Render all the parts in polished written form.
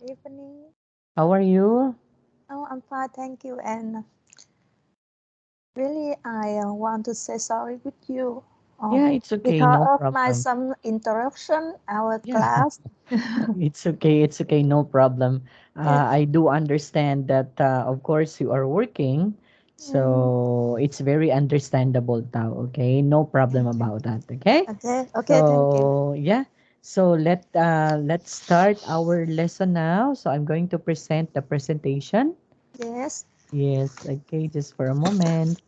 Good evening. How are you? Oh, I'm fine, thank you. And really, I want to say sorry with you. Oh, Yeah, it's okay, because no of my problem. some interruption, our Yeah, class. it's okay. It's okay, no problem. Yes. I do understand that, of course, you are working, Mm, so it's very understandable, Tao. Okay, no problem okay. about that. Okay, Okay. Okay. Thank you. so yeah, so let's start our lesson now. So I'm going to present the presentation. Yes. Yes, okay, just for a moment.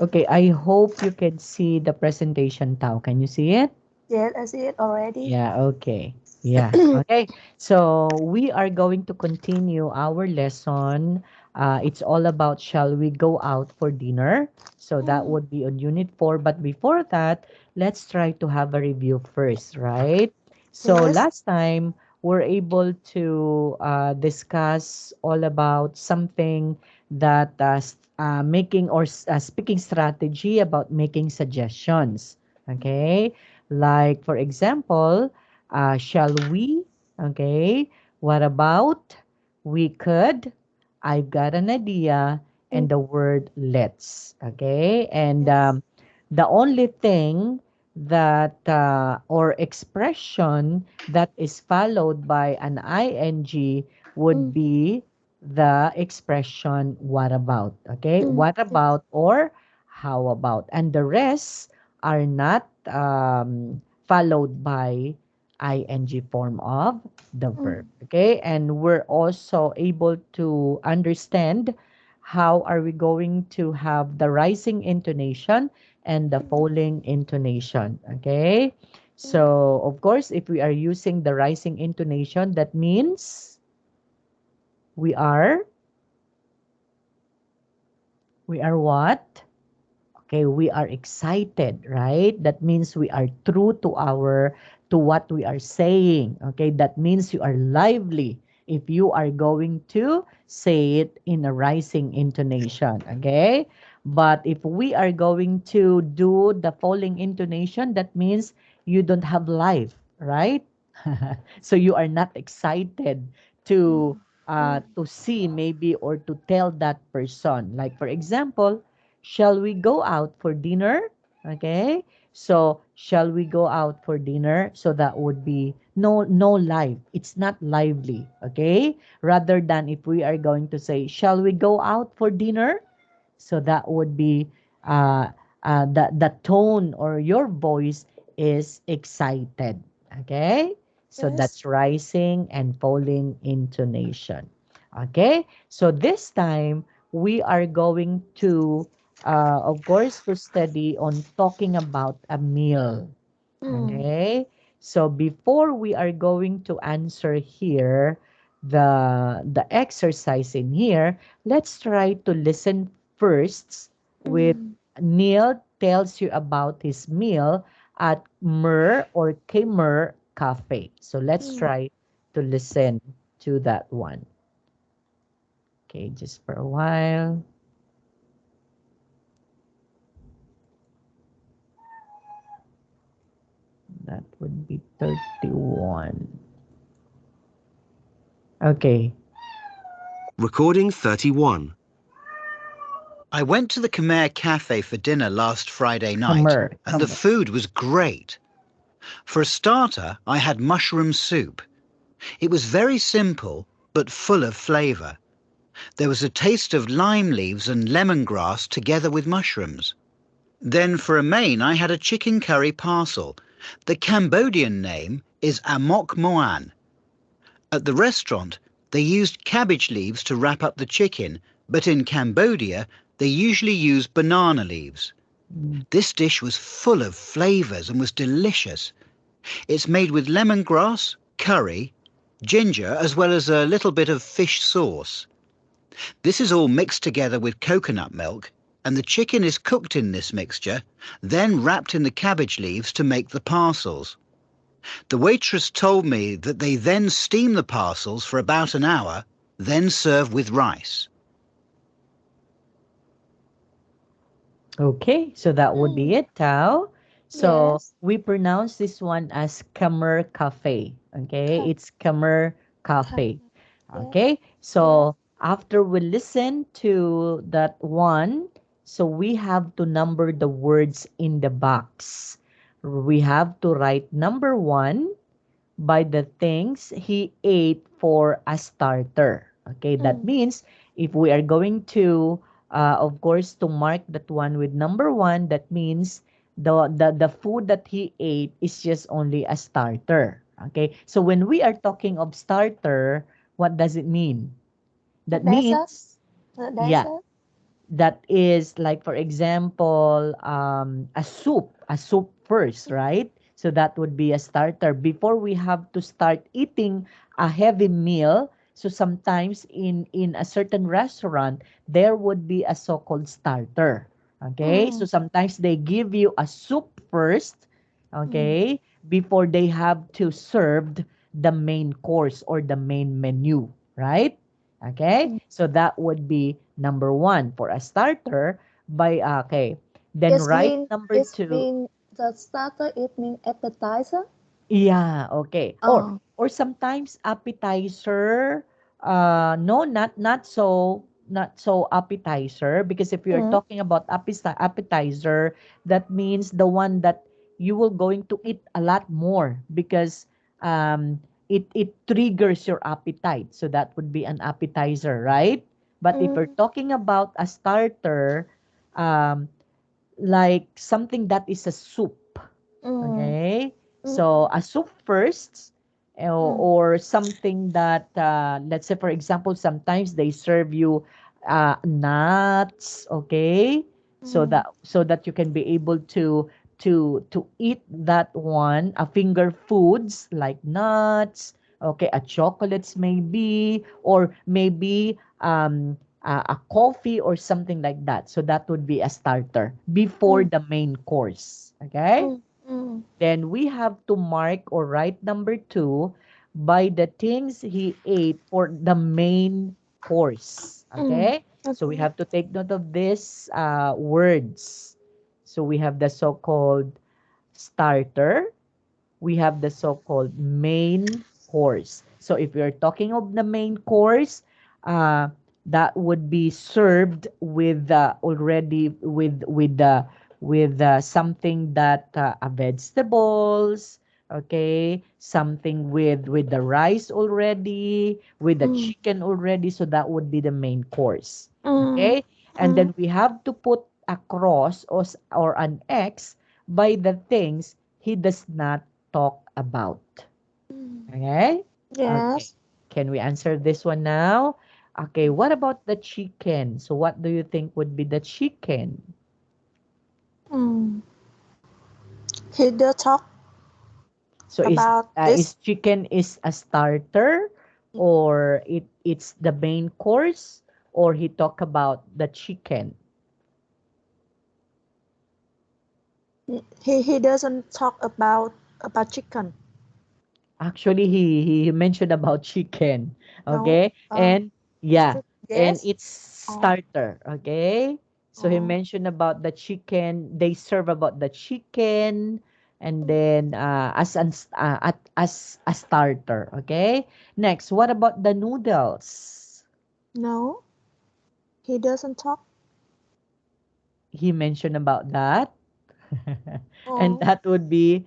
Okay, I hope you can see the presentation, Tao. Can you see it? Yes, I see it already. Yeah, okay. Yeah, okay. So we are going to continue our lesson. It's all about shall we go out for dinner? So that Mm, would be on unit 4. But before that, let's try to have a review first, right? So yes. last time, we're able to discuss all about something that making or speaking strategy about making suggestions. Okay, like, for example, shall we? Okay. What about? We could. I've got an idea. Mm, And the word let's. Okay. And yes. the only thing that, or expression that is followed by an ing would Mm, be the expression what about. Okay. mm, What yes. about or how about. And the rest are not followed by ing form of the verb. Mm, Okay, and we're also able to understand how are we going to have the rising intonation and the mm, falling intonation. Okay, mm, so of course, if we are using the rising intonation, that means we are we are what? Okay, we are excited, right? That means we are true to our to what we are saying. Okay, that means you are lively if you are going to say it in a rising intonation. Okay, but if we are going to do the falling intonation, that means you don't have life, right? So you are not excited to mm, mm, see maybe or to tell that person. Like, for example, shall we go out for dinner? Okay. So, shall we go out for dinner? So that would be no life. It's not lively. Okay. Rather than if we are going to say, shall we go out for dinner? So that would be the tone or your voice is excited. Okay. So yes. that's rising and falling intonation. Okay. So this time we are going to of course, to study on talking about a meal. Mm, Okay? So before we are going to answer here the exercise in here, let's try to listen first with mm, Neil tells you about his meal at Mer or Kmer Cafe. So let's mm. try to listen to that one. Okay, just for a while. That would be 31. Okay. Recording 31. I went to the Khmer Cafe for dinner last Friday night, Khmer. and the food was great. For a starter, I had mushroom soup. It was very simple, but full of flavour. There was a taste of lime leaves and lemongrass together with mushrooms. Then for a main, I had a chicken curry parcel. The Cambodian name is Amok Moan. At the restaurant, they used cabbage leaves to wrap up the chicken, but in Cambodia, they usually use banana leaves. Mm. This dish was full of flavours and was delicious. It's made with lemongrass, curry, ginger, as well as a little bit of fish sauce. This is all mixed together with coconut milk, and the chicken is cooked in this mixture, then wrapped in the cabbage leaves to make the parcels. The waitress told me that they then steam the parcels for about an hour, then serve with rice. Okay, so that would be Mm, it, Tao. So Yes. we pronounce this one as Kamer Cafe. Okay, it's Kamer Cafe. Cafe. Yes. Okay, Yes. so after we listen to that one, so we have to number the words in the box. We have to write number one by the things he ate for a starter. Okay, that Mm. means if we are going to, of course, to mark that one with number one, that means the food that he ate is just only a starter. Okay, so when we are talking of starter, what does it mean? The That dessert. means, The yeah, dessert. that is like for example a soup first, right? So that would be a starter before we have to start eating a heavy meal. So sometimes in a certain restaurant there would be a so-called starter. Okay, so Mm. sometimes they give you a soup first, Mm. okay, before they have to serve the main course or the main menu, right? Okay, Mm. so that would be number one for a starter. Okay, then It's right mean. number It's two. mean the starter. It mean appetizer. Yeah, okay. Or Oh. or sometimes appetizer, no, not so appetizer, because if you're Mm. talking about appetizer, that means the one that you will going to eat a lot more because it triggers your appetite. So that would be an appetizer, right? But if we're Mm. talking about a starter, um like something that is a soup. Mm. Okay. Mm. So a soup first, Mm. or something that, let's say, for example, sometimes they serve you nuts. Okay. Mm. So that you can be able to eat that one, a finger foods like nuts, okay, a chocolates maybe, or maybe a coffee or something like that. So that would be a starter before Mm. the main course. Okay. Mm. Mm. Then we have to mark or write number two by the things he ate for the main course. Mm. Okay. So we Okay. have to take note of these words. So we have the so-called starter, we have the so-called main course. So if you're talking of the main course, uh, that would be served with already with something that vegetables, okay, something with the rice already, with the Mm. chicken already. So that would be the main course, Mm. okay. And Mm. then we have to put a cross or an X by the things he does not talk about. Mm. Okay? Okay. Yes. Can we answer this one now? Okay, what about the chicken? So what do you think would be the chicken? Mm. He do talk So about this. is chicken is a starter, or it's the main course, or he talk about the chicken? He doesn't talk about chicken. Actually, he mentioned about chicken. No. Okay. And yeah, Strict and yes. it's Oh. starter. Okay. So he Oh. mentioned about the chicken. They serve about the chicken, and then as a starter. Okay. Next, what about the noodles? No. He doesn't talk. He mentioned about that. And Oh. that would be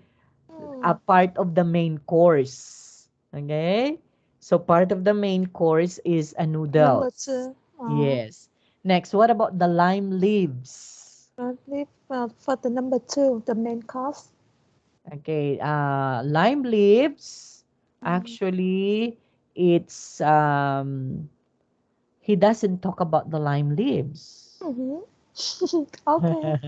a Mm. part of the main course. Okay? So part of the main course is a Number noodles. two. Oh. Yes. Next, what about the lime leaves? Leave for the number two, the main course. Okay, lime leaves, Mm. actually, it's he doesn't talk about the lime leaves. Mm-hmm. Okay.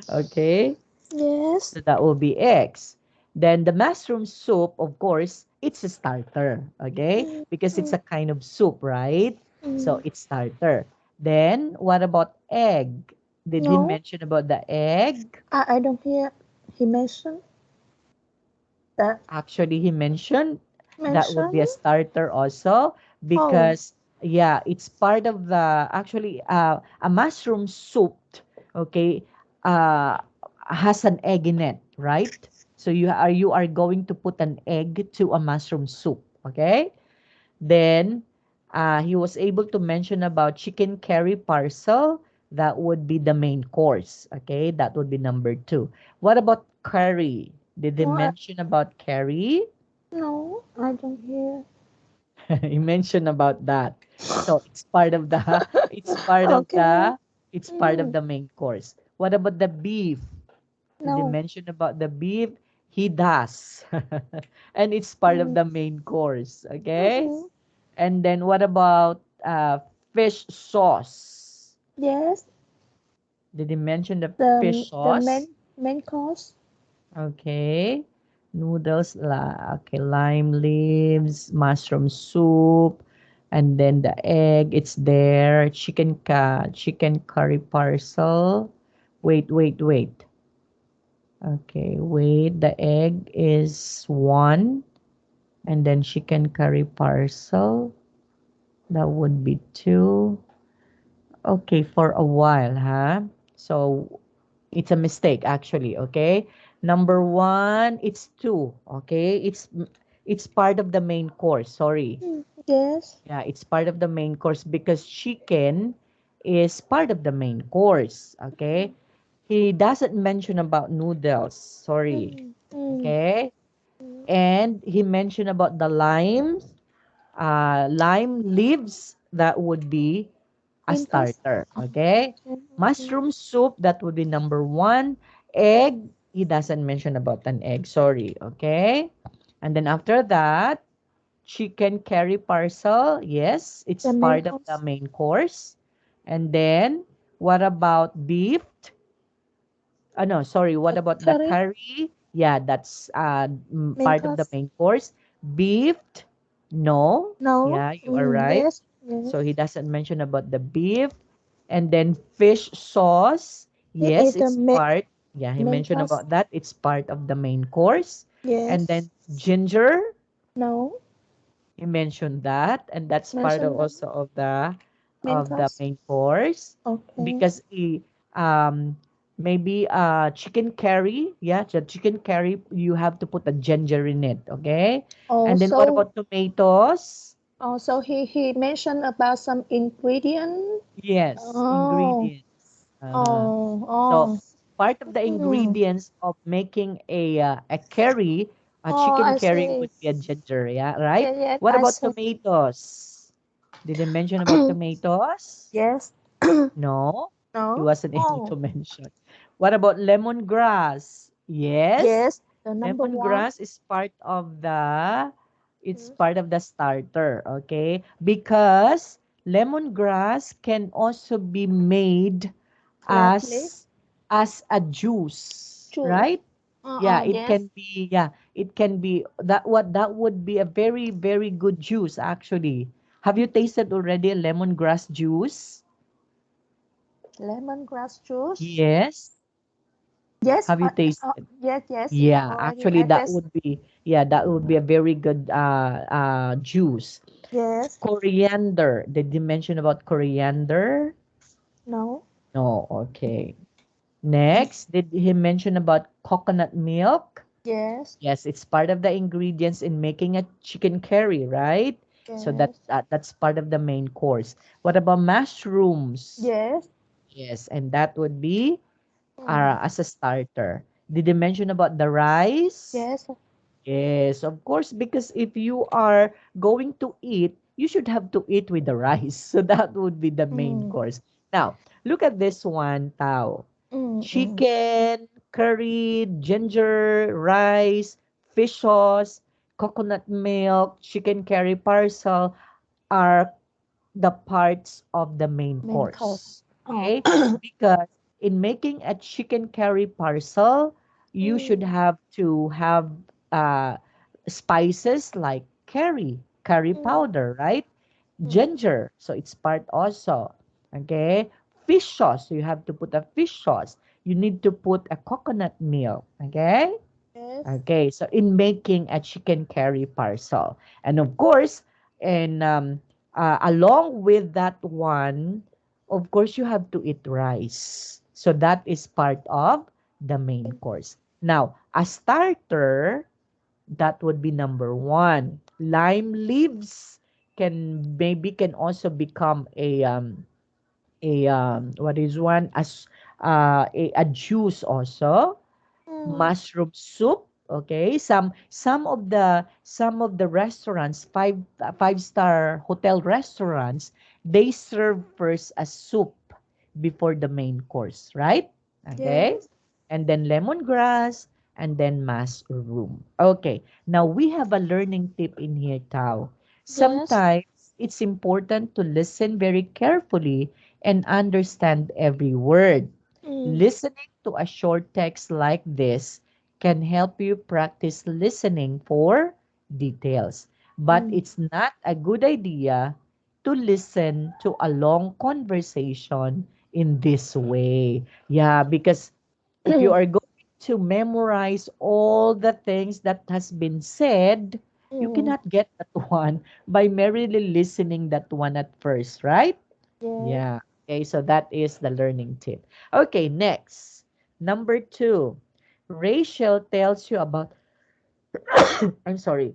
Okay? Yes. So that will be X. Then the mushroom soup, of course, it's a starter, okay? Mm. Because it's Mm. a kind of soup, right? So Mm. it's starter. Then what about egg? Did he No. mention about the egg? I don't hear he that Actually, he mentioned that would mention. be a starter also Oh. because yeah, it's part of the actually a mushroom soup, okay, uh has an egg in it. right? So you are going to put an egg to a mushroom soup, okay? Then he was able to mention about chicken curry parcel. That would be the main course, okay? That would be number two. What about curry? Did they No, mention about curry? no, I don't hear. He mentioned about that. So it's part of the it's part of Okay. Mm, the main course. What about the beef? Did they no. mention about the beef? He does. And it's part of Mm, the main course, okay? mm-mm. And then what about fish sauce? Yes. Did they mention the The fish the sauce? main course. Okay. Noodles, okay, lime leaves, mushroom soup, and then the egg, it's there. Chicken curry parcel. Wait. Okay, wait. The egg is one, and then chicken curry parcel. That would be two. Okay, for a while, huh? So it's a mistake actually, okay? Number one, it's two, okay? It's part of the main course, sorry. Mm, yes. Yeah, it's part of the main course because chicken is part of the main course, okay? He doesn't mention about noodles, sorry. Mm, mm, Okay? mm. And he mentioned about the lime leaves, that would be a Pintos. starter. Okay? Okay. Okay. Mushroom soup, that would be number one. Egg, he doesn't mention about an egg. Sorry. Okay? And then after that, chicken curry parcel. Yes, it's The main part of the course. main course. And then, what about beef? No, sorry. What The about the curry. curry? Yeah, that's Main part of the course. main course. Beef? No. No. Yeah, you are right. Yes. So he Yes. doesn't mention about the beef. And then fish sauce. It Yes, is the it's part. Yeah, he main mentioned course. about that. It's part of the main course. And Yes. then ginger, No. he mentioned that. And that's part of Mention the also main of the course. main course Okay. because he maybe chicken curry, yeah, the chicken curry, you have to put a ginger in it, okay? And then what Also, about tomatoes? also he mentioned about some ingredient. Yes, Oh. ingredients. Uh-huh. Oh. So Oh. part of the Mm. ingredients of making a curry, a Oh, chicken I curry see. would be a ginger, yeah, right? Yeah, yeah, What I about see. tomatoes? Did they mention about tomatoes? Yes. No, he No. wasn't able to Oh. mention. What about lemongrass? Yes, Yes. The number one. lemongrass is part of the it's Yes. part of the starter, okay? Because lemongrass can also be made Flatly. as a juice, True. right? Yeah, Yes. it can be that would be a very very good juice actually. Have you tasted already lemongrass juice? Lemongrass juice. Yes. Yes. Have you tasted? Yes. Yes. Yeah, Already. actually I taste. that would be a very good juice. Yes. Coriander. Did you mention about coriander? No. No, okay. Next, did he mention about coconut milk? Yes. Yes, it's part of the ingredients in making a chicken curry, right? So Yes. that's part of the main course. What about mushrooms? Yes. Yes, and that would be Mm. as a starter. Did they mention about the rice? Yes. Yes, of course, because if you are going to eat, you should have to eat with the rice. So that would be the main Mm. course. Now, look at this one, Tao. Mm. Chicken, curry, ginger, rice, fish sauce, coconut milk, chicken curry parcel are the parts of the main Main course. course. Oh. Okay? Because in making a chicken curry parcel, you should Mm. have to have uh, spices like curry Mm. powder, right? Mm. Ginger, so it's part also. Okay? Fish sauce, so you have to put a fish sauce. You need to put a coconut milk. Okay? Yes. Okay, so in making a chicken curry parcel. And of course, and along with that one, of course, you have to eat rice. So that is part of the main course. Now, a starter, that would be number one. Lime leaves can also become a what is one as a juice also. Mm. Mushroom soup. Okay, some of the restaurants, five-star hotel restaurants, they serve first a soup before the main course, right? Okay, Yes. and then lemongrass, and then mushroom. Okay, now we have a learning tip in here, Tao. Yes. Sometimes it's important to listen very carefully and understand every word. Mm. Listening to a short text like this can help you practice listening for details. But Mm. it's not a good idea to listen to a long conversation in this way. Yeah, because if you are going to memorize all the things that has been said, you Mm. cannot get that one by merely listening that one at first, right? Yes. Yeah. Okay, so that is the learning tip. Okay, next. Number two. Rachel tells you about, I'm sorry,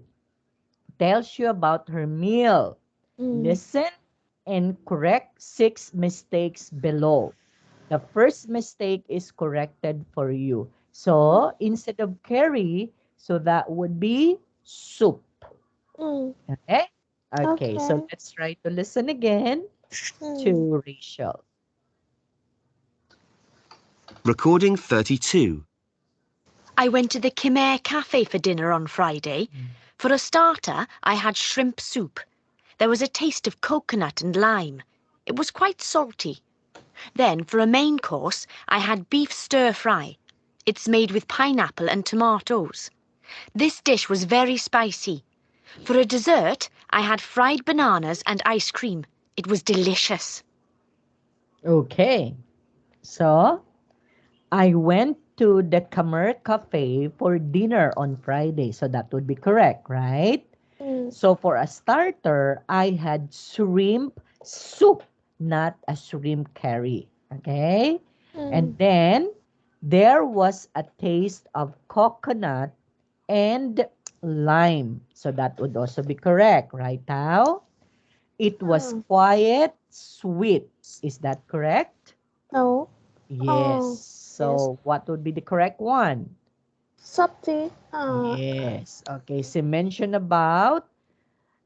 tells you about her meal. Mm. Listen and correct six mistakes below. The first mistake is corrected for you. So instead of curry, so that would be soup. Mm. Okay? Okay, so Okay. let's try to listen again Mm. to Rachel. Recording 32. I went to the Khmer Cafe for dinner on Friday. For a starter, I had shrimp soup. There was a taste of coconut and lime. It was quite salty. Then, for a main course, I had beef stir-fry. It's made with pineapple and tomatoes. This dish was very spicy. For a dessert, I had fried bananas and ice cream. It was delicious. Okay, so I went to the Khmer Cafe for dinner on Friday. So that would be correct, right? Mm. So for a starter, I had shrimp soup, not a shrimp curry. Okay? And Mm. then there was a taste of coconut and lime. So that would also be correct, right, Tao? It was Oh. quiet, sweet. Is that correct? No. Yes. Oh. Yes. So what would be the correct one? Something. Yes. Okay. So mention about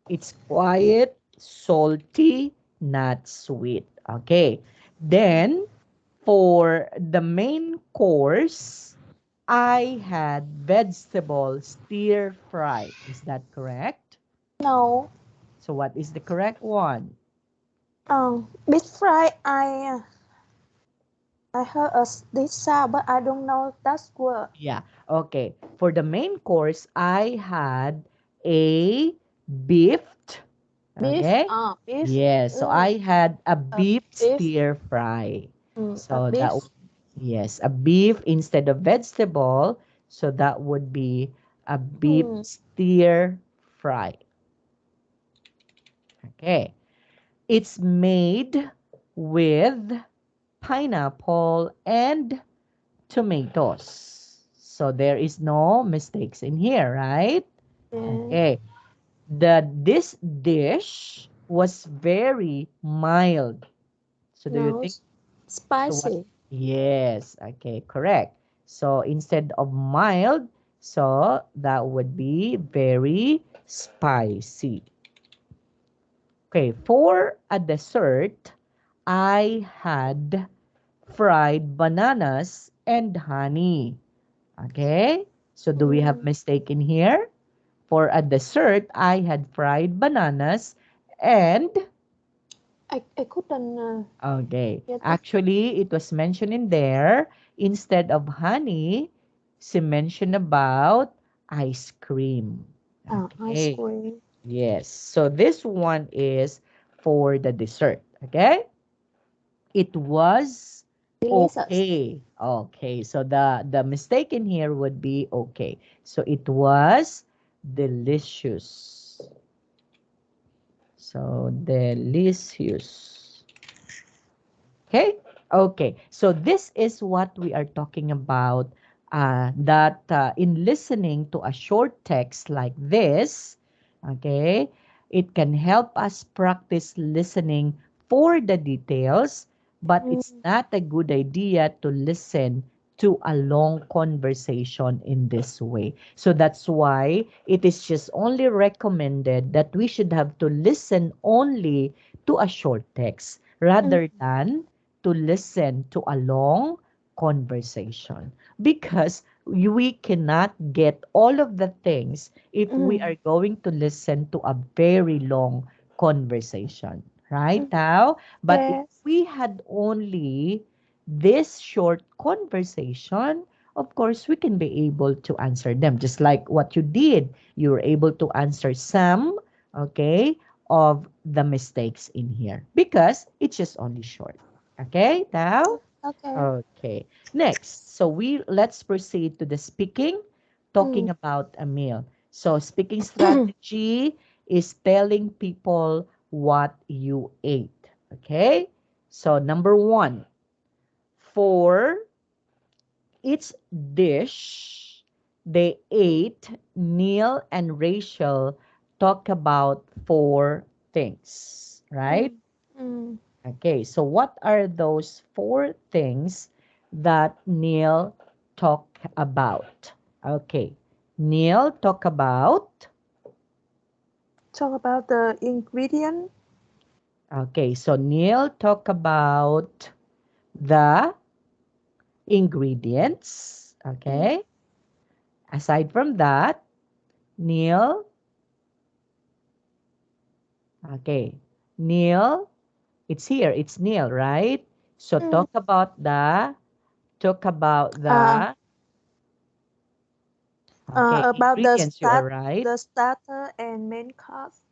it's quiet, salty, not sweet. Okay. Then for the main course, I had vegetable stir fry. Is that correct? No. So what is the correct one? Beef fry. I heard this sound, but I don't know that's word. Yeah. Okay. For the main course, I had a beef. Beef. Okay? Beef. Yes. So Mm. I had a beef Beef. stir fry. So Beef. yes, a beef instead of vegetable. So that would be a beef Mm. stir fry. Okay. It's made with pineapple and tomatoes. So there is no mistakes in here, right? Yeah. Okay. This dish was very mild. So do you No. think so what? Spicy. Yes, okay, correct. So instead of mild, so that would be very spicy. Okay, for a dessert, I had fried bananas and honey. Okay? So do we have Mm. mistake in here? For a dessert, I had fried bananas and I couldn't okay. get it. Actually, it was mentioned in there instead of honey, she mentioned about ice cream. Ice Okay. cream. Yes. So this one is for the dessert. Okay? It was Delicious. okay. Okay. So the mistake in here would be okay. So it was delicious. So delicious. Okay? Okay. So this is what we are talking about that in listening to a short text like this, okay, it can help us practice listening for the details, but it's Mm. not a good idea to listen to a long conversation in this way. So that's why it is just only recommended that we should have to listen only to a short text Mm. rather than to listen to a long conversation, because we cannot get all of the things if we Mm. are going to listen to a very long conversation, right Mm. now? But if Yes. we had only this short conversation, of course we can be able to answer them just like what you did. You were able to answer some, okay, of the mistakes in here because it's just only short. Okay, now? Okay. Okay. Next, so let's proceed to the speaking, Mm. talking about a meal. So speaking strategy is telling people what you ate. Okay? So number 1, for each dish they ate, Neil and Rachel talk about 4 things, right? Mm. Mm. Okay, so what are those 4 things that Neil talk about? Okay, Neil talk about, Talk about the ingredient. okay, so Neil talk about the ingredients. Mm. Okay, aside from that, Neil, okay, Neil, it's here, it's Neil, right? So Mm. talk about Uh, the, okay, about ingredients, you are right. the starter and main course.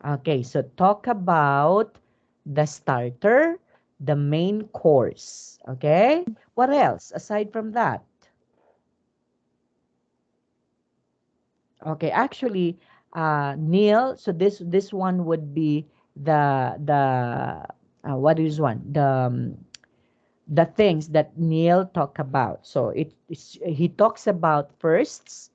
Okay, so talk about the starter, the main course. Okay? What else aside from that? Okay, actually, Neil, so this one would be the what is one? The things that Neil talk about. So he talks about first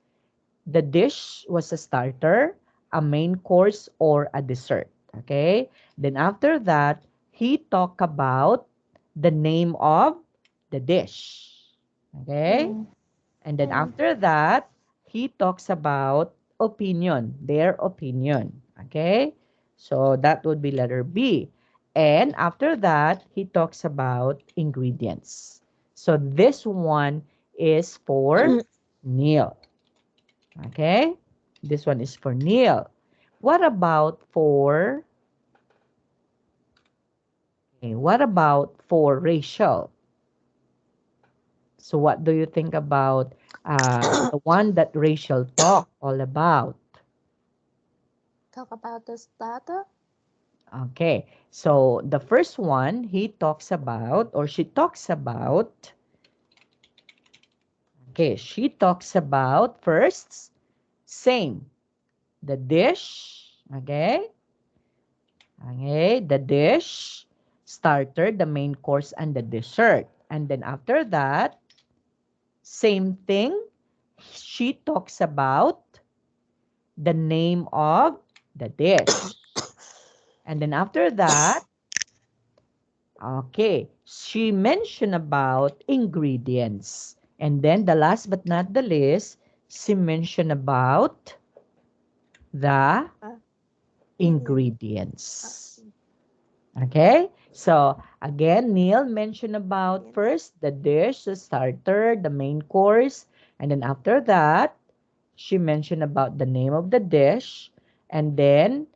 the dish was a starter, a main course, or a dessert. Okay? Then after that, he talked about the name of the dish. Okay? Mm. And then Mm. after that, he talks about opinion, their opinion. Okay? So that would be letter B. And after that, he talks about ingredients. So this one is for Neil. Okay? This one is for Neil. What about for, okay, what about for Rachel? So what do you think about the one that Rachel talked all about? Talk about the starter. Okay. So the first one he talks about, or she talks about, okay, she talks about first, same, the dish, okay? Okay, the dish, starter, the main course, and the dessert. And then after that, same thing. She talks about the name of the dish. And then after that, okay, she mentioned about ingredients. And then the last but not the least, she mentioned about the Uh, ingredient. ingredients. Okay, so again, Neil mentioned about Ingredients. first the dish, the starter, the main course, and then after that, she mentioned about the name of the dish, and then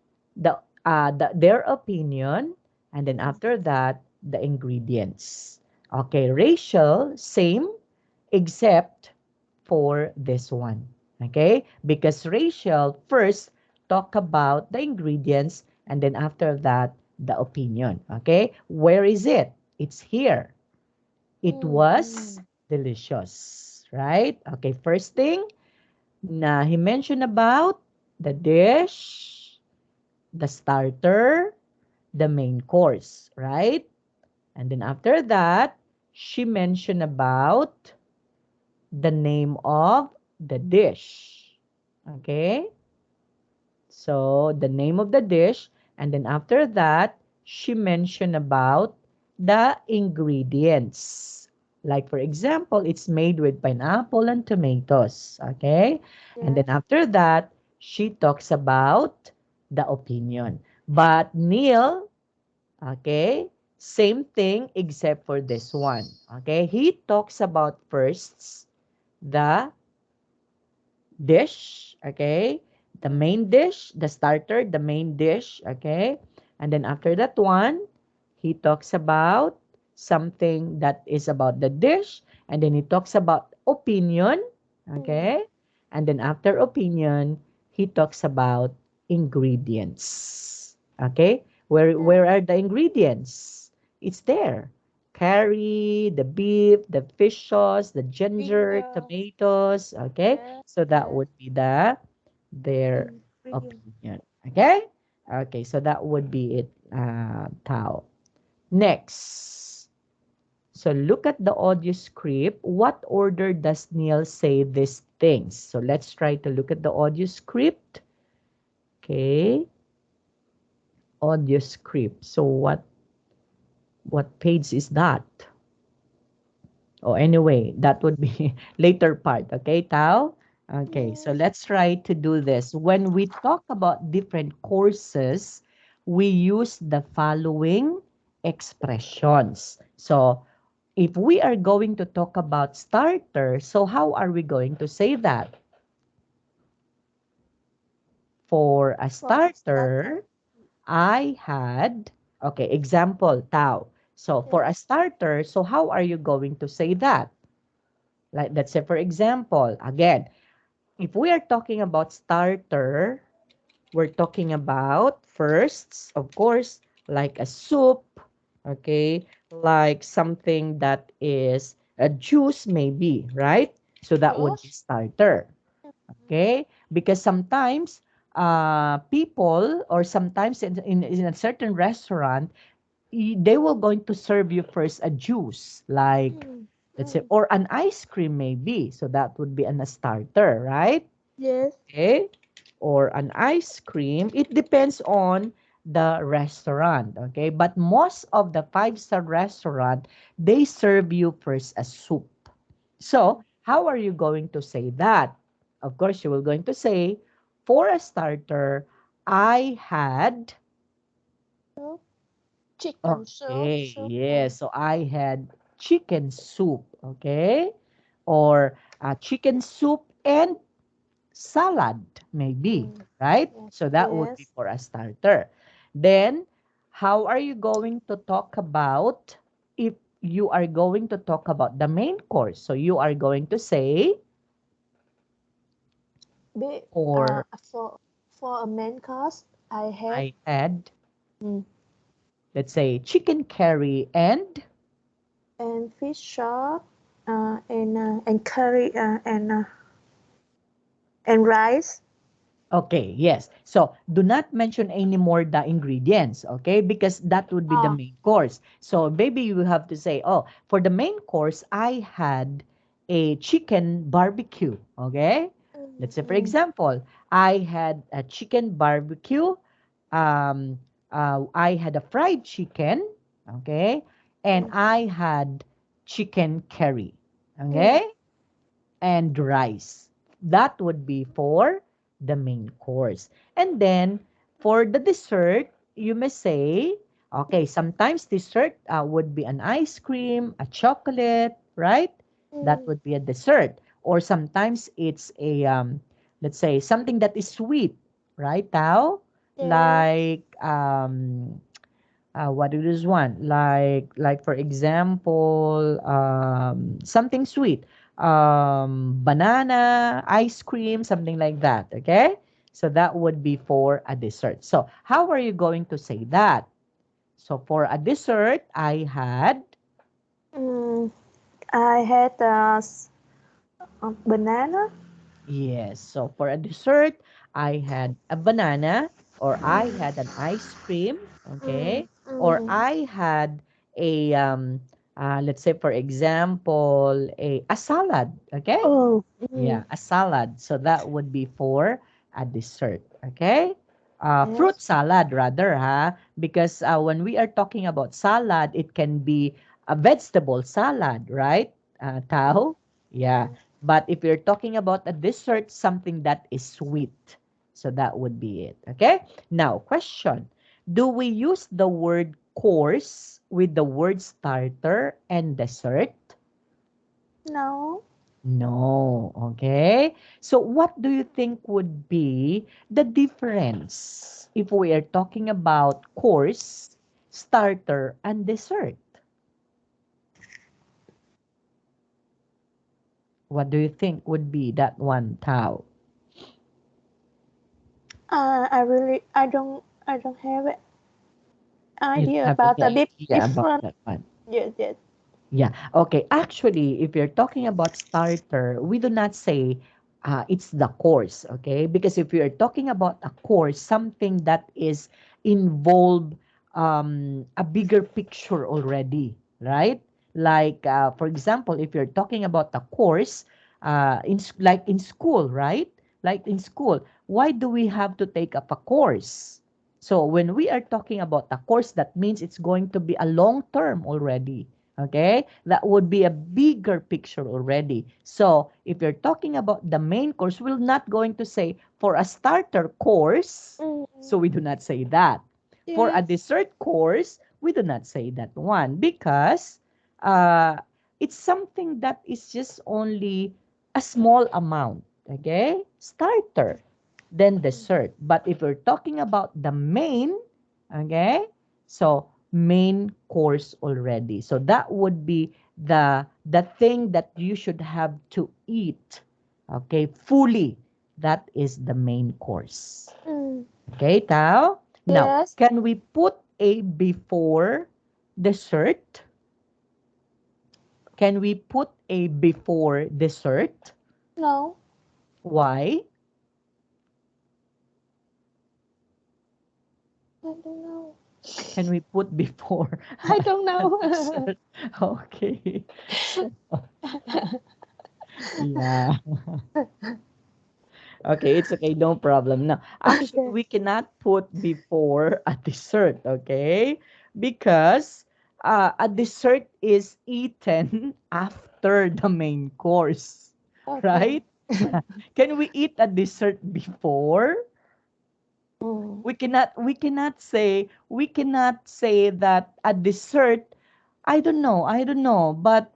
their opinion, and then Mm. after that, the ingredients. Okay, Rachel, same, except for this one. Okay, because Rachel first talk about the ingredients, and then after that, the opinion. Okay, where is it? It's here. It Mm. was delicious, right? Okay, first thing na he mentioned about the dish, the starter, the main course, right? And then after that, she mentioned about the name of the dish. Okay? So, the name of the dish, and then after that, she mentioned about the ingredients. Like, for example, it's made with pineapple and tomatoes. Okay? And then Yes. after that, she talks about the opinion. But Neil, okay, same thing except for this one. Okay? He talks about first the dish, okay? The main dish, the starter, the main dish, okay? And then after that one, he talks about something that is about the dish, and then he talks about opinion, Mm. okay? And then after opinion, he talks about ingredients. Okay? Where Yes. are the ingredients? It's there. Curry, the beef, the fish sauce, the ginger, Ginger. tomatoes, okay? Yes. So that Yes. would be their Ingredient. opinion. Okay? Okay, so that would be it, Tao. Next. So look at the audio script. What order does Neil say these things? So let's try to look at the audio script. Okay, audio script. So what page is that? Oh, anyway, that would be later part. Okay, Tao? Okay, so Yes. let's try to do this. When we talk about different courses, we use the following expressions. So, if we are going to talk about starter, so how are we going to say that? For a For a starter. starter, I had, okay, example, Tao. So, for a Yes. starter, so how are you going to say that? Like, let's say, for example, again, if we are talking about starter, we're talking about firsts, of course, like a soup, okay, like something that is a juice, maybe, right? So that would be Josh. starter, Mhm. okay? Because sometimes people, or sometimes in a certain restaurant, they will going to serve you first a juice, like Mm. let's say, Mm. or an ice cream maybe. So that would be a starter, right? Yes. Okay? Or an ice cream. It depends on the restaurant, okay? But most of the five-star restaurant, they serve you first a soup. So, Mm. how are you going to say that? Of course, you will going to say, for a starter, I had, Soup. Chicken soup. okay, Soup. yes. So I had chicken soup, okay? Or chicken soup and salad, maybe, Mm. right? Yes. So that would be Yes. for a starter. Then, how are you going to talk about if you are going to talk about the main course? So you are going to say, Be, or for a main course, I had I had, mm, let's say, chicken curry and fish sauce, and curry, and rice. okay, yes. So do not mention any more the ingredients, okay? Because that would be the Oh. main course. So maybe you will have to say, oh, for the main course, I had a chicken barbecue, okay? Let's say, for Mm. example, I had a chicken barbecue. Um, I had a fried chicken, okay? And Mm. I had chicken curry, Mm. okay? And rice. That would be for the main course. And then for the dessert, you may say, okay, sometimes dessert would be an ice cream, a chocolate, right? That Mm. would be a dessert. Or sometimes it's a, let's say, something that is sweet, right, Tao? Yes. Like, what it is one, like for example, something sweet, banana ice cream, something like that, okay? So that would be for a dessert. So how are you going to say that? So for a dessert, I had, Mm. I had a banana. yes, so for a dessert, I had a banana, or I Mm. had an ice cream, Mm. okay? Or Mm. I had a let's say, for example, a salad, okay? Oh. Yeah, a salad. So that would be for a dessert, okay? Fruit Yes. salad rather, huh? Because when we are talking about salad, it can be a vegetable salad, right? Tao? Yeah. Yes. But if you're talking about a dessert, something that is sweet. So that would be it, okay? Now, question. Do we use the word course with the word starter and dessert? No. No. Okay. So what do you think would be the difference if we are talking about course, starter, and dessert? What do you think would be that one, Tao? I don't have an You don't idea have about the any idea about different. that one. Yes, yes. Yeah. Okay. Actually, if you're talking about starter, we do not say it's the course. Okay. Because if you're talking about a course, something that is involved a bigger picture already, right? Like, for example, if you're talking about a course like in school, right? Like in school, why do we have to take up a course? So when we are talking about a course, that means it's going to be a long term already. Okay, that would be a bigger picture already. So if you're talking about the main course, we're not going to say for a starter course. So we do not say that. For a Yes. dessert course, we do not say that one because uh, it's something that is just only a small amount. Okay, starter, then dessert. But if we're talking about the main, okay, so main course already. So that would be the thing that you should have to eat, okay, fully. That is the main course. Mm. Okay, Tao? Now, Yes. can we put a before dessert? Can we put a before dessert? No. Why? I don't know. Can we put before I don't a know. dessert? Okay. So, yeah. Okay, it's okay, no problem. No, actually, Okay. we cannot put before a dessert, okay? Because a dessert is eaten after the main course, Okay. right? Yeah. Can we eat a dessert before? Mm. We cannot say that a dessert. I don't know, but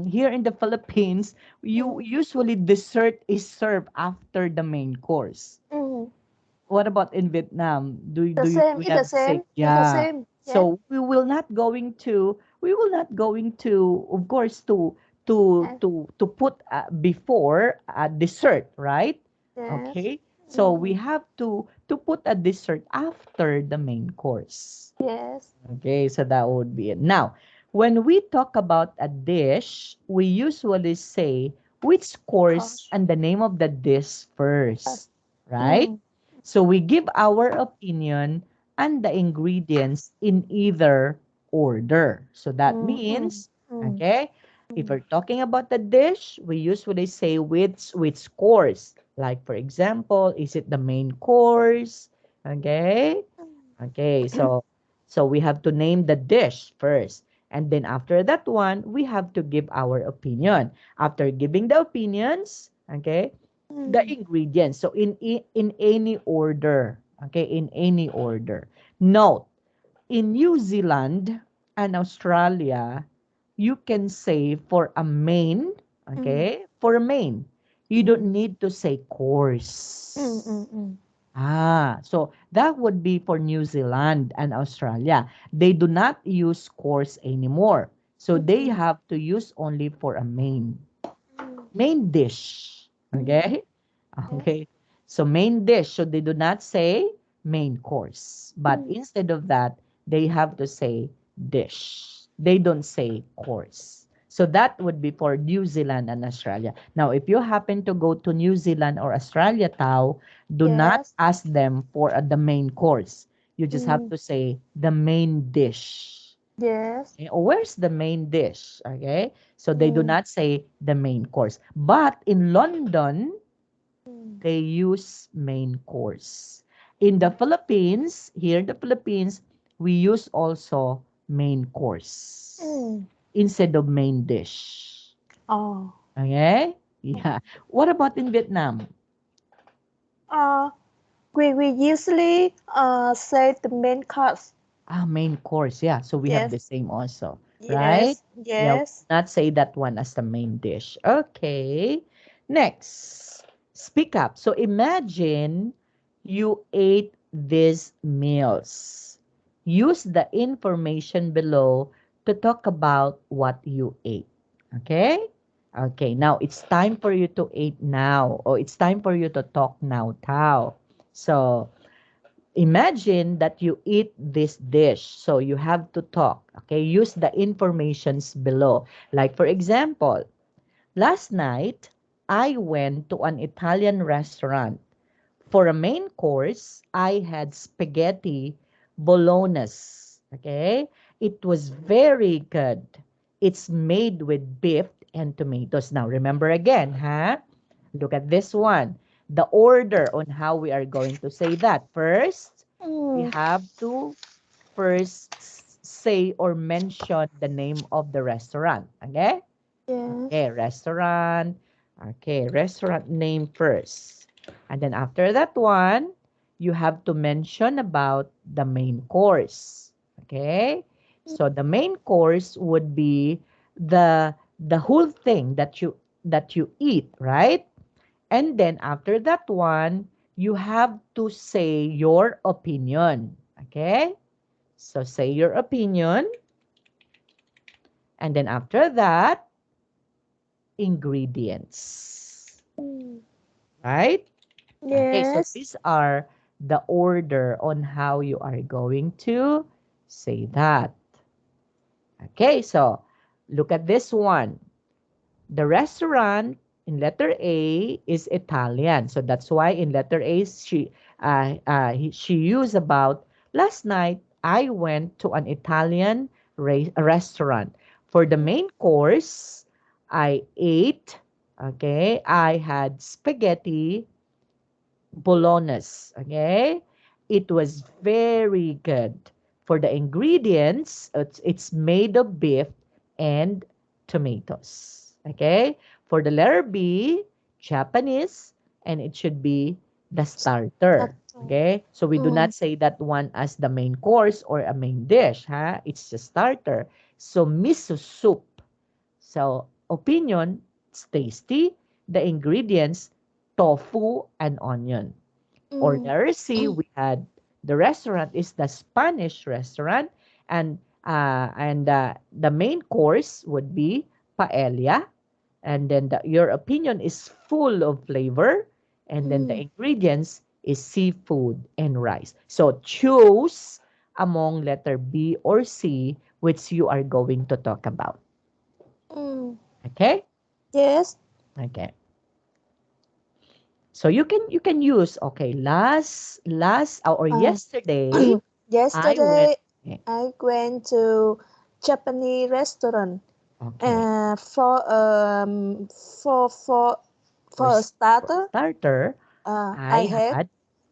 here in the Philippines, you Mm. usually dessert is served after the main course. Mm. What about in Vietnam? Do The do you same. do we It's the have the same? same. It's the Yeah. same. Yes. So we will not going to of course Yes. to put before a dessert, right? Yes. Okay. So we Mm. have to put a dessert after the main course. Yes. Okay, so that would be it. Now, when we talk about a dish, we usually say which course Course. and the name of the dish first, right? Mm. So we give our opinion and the ingredients in either order. So that Mm. Mm. means, Mm. okay, if Mm. we're talking about the dish, we usually say which course. Like for example, is it the main course? Okay? Okay, so we have to name the dish first. And then after that one, we have to give our opinion. After giving the opinions, okay, the Mm. ingredients. So in any order, okay, in any order. Note, in New Zealand and Australia, you can say for a main, Mm. okay, for a main, you don't Mm. need to say Mm. course. Mm. Mm. So that would be for New Zealand and Australia. They do not use course anymore. So they Mm. have to use only for a Mm. main dish. Mm. Okay? Yes. Okay. So main dish. So they do not say main course. But Mm. instead of that, they have to say dish. They don't say course. So that would be for New Zealand and Australia. Now, if you happen to go to New Zealand or Australia, Tao, do not Yes. ask them for the main course. You just have Mm. to say the main dish. Yes. Okay? Or where's the main dish? Okay, so they do Mm. not say the main course. But in London, Mm. they use main course. In the Philippines, here in the Philippines, we use also main course Mm. instead of main dish. Oh. Okay? Yeah. What about in Vietnam? Uh, we usually say the main course. Ah, main course. Yeah. So we have Yes. the same also, right? Yes. Yeah, we Yes. do not say that one as the main dish. Okay. Next, speak up. So imagine you ate these meals. Use the information below to talk about what you ate. Okay? Okay, now it's time for you to eat now, or it's time for you to talk now, Tao. So, imagine that you eat this dish. So you have to talk. Okay, use the informations below. Like for example, last night I went to an Italian restaurant. For a main course, I had spaghetti bolognese. Okay, it was very good. It's made with beef and tomatoes. Now remember again, huh? Look at this one. The order on how we are going to say that. First, we Mm. have to first say or mention the name of the restaurant. Okay? Yes. Okay, restaurant. Okay, restaurant name first. And then after that one, you have to mention about the main course. Okay? So the main course would be the whole thing that you eat, right? And then after that one, you have to say your opinion. Okay? So say your opinion. And then after that, ingredients. Mm. Right? Okay, so Yes. these are the order on how you are going to say that. Okay, so look at this one. The restaurant in letter A is Italian. So that's why in letter A, she used about, last night, I went to an Italian restaurant. For the main course, I ate, okay, I had spaghetti bolognese. Okay? It was very good. For the ingredients, it's made of beef and tomatoes. Okay? For the letter B, Japanese, and it should be the starter. Starter. Okay? So we do Mm. not say that one as the main course or a main dish. Ha? It's the starter. So miso soup. So opinion, it's tasty. The ingredients, tofu and onion. Or Mm. letter C, we had the restaurant is the Spanish restaurant, and the main course would be paella, and then your opinion is full of flavor, and then the Mm. ingredients is seafood and rice. So choose among letter B or C which you are going to talk about. Mm. Okay? Yes. Okay. So you can use, okay, last or Uh, yesterday I went. Yesterday Okay. I went to Japanese restaurant. Okay. For for for For, for a for starter, starter, uh, I I had had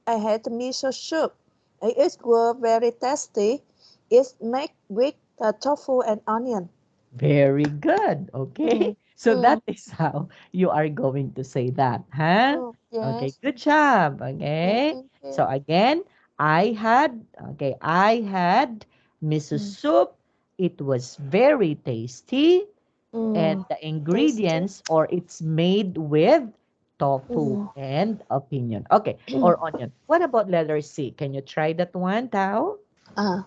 I had miso soup. It was very tasty. It's made with tofu and onion. very good. Okay. Mm, So mm, that is how you are going to say that, huh? mm, Okay, yes. good job. Mm, Okay. thank So you. again, I had miso Mm, soup. It was very tasty. And mm, the tasty. ingredients, or it's made with tofu Mm. and opinion. Okay, or onion. What about letter C? Can you try that one, Tao? Uh,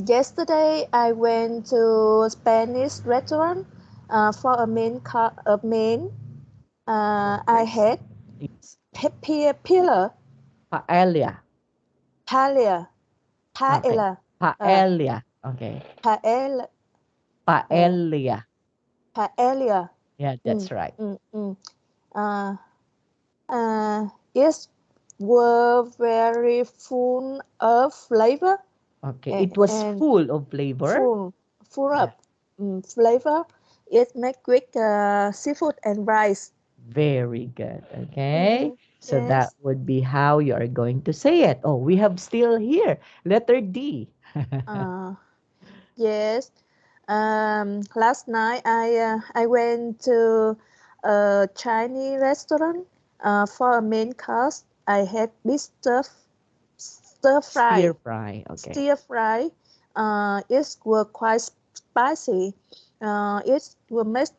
Yesterday I went to Spanish restaurant for a main. I First, had it's pillar paella. paella Okay, paella uh, paella. Okay, paella uh, paella. paella. Yeah, Mm, that's right. mm, mm. Uh, it were very full of flavor. Okay, it was and full of flavor. full full of Yeah, flavor. It made with seafood and rice. very good. Okay, Mm, so that yes. would be how you are going to say it. Oh, we have still here letter D. Uh, yes. Last night I went to a Chinese restaurant for a main course. I had beef stir Stir fry. fry. Okay. Stir fry. It was quite spicy. It was made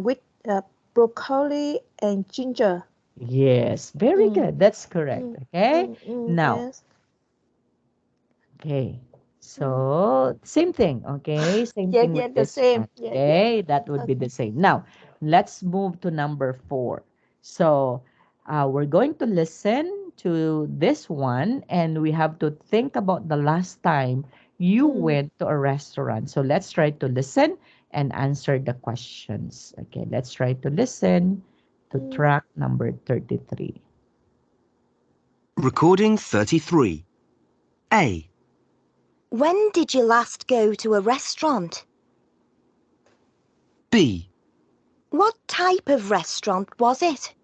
with broccoli and ginger. Yes, very Mm, good. That's correct. Okay. Now, yes. okay. Mm. So, same thing. Okay. Same Yeah, thing with yeah, the this same. one. Yeah, yeah. Okay. That would be the Okay. same. Now, let's move to number 4. So, we're going to listen to this one and we have to think about the last time you Mm, went to a restaurant. So, let's try to listen and answer the questions. Okay. Let's try to listen to mm, track number 33. Recording 33. A. When did you last go to a restaurant? B. What type of restaurant was it?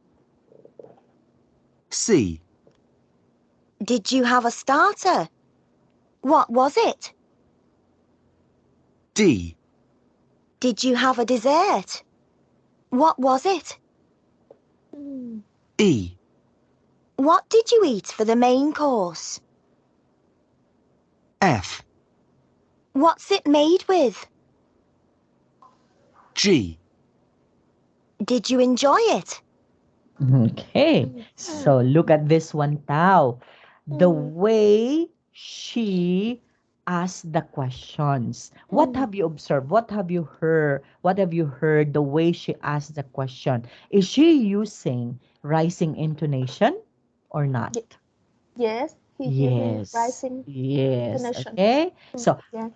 C. Did you have a starter? What was it? D. Did you have a dessert? What was it? mm. E. What did you eat for the main course? F. What's it made with? G. Did you enjoy it? Okay, Mm, so look at this one, Tao. The mm, way she asked the questions. What mm. have you observed? What have you heard? What have you heard the way she asked the question? Is she using rising intonation or not? Ye- Yes, he's using Yes, rising yes, intonation. okay. Mm, So yeah,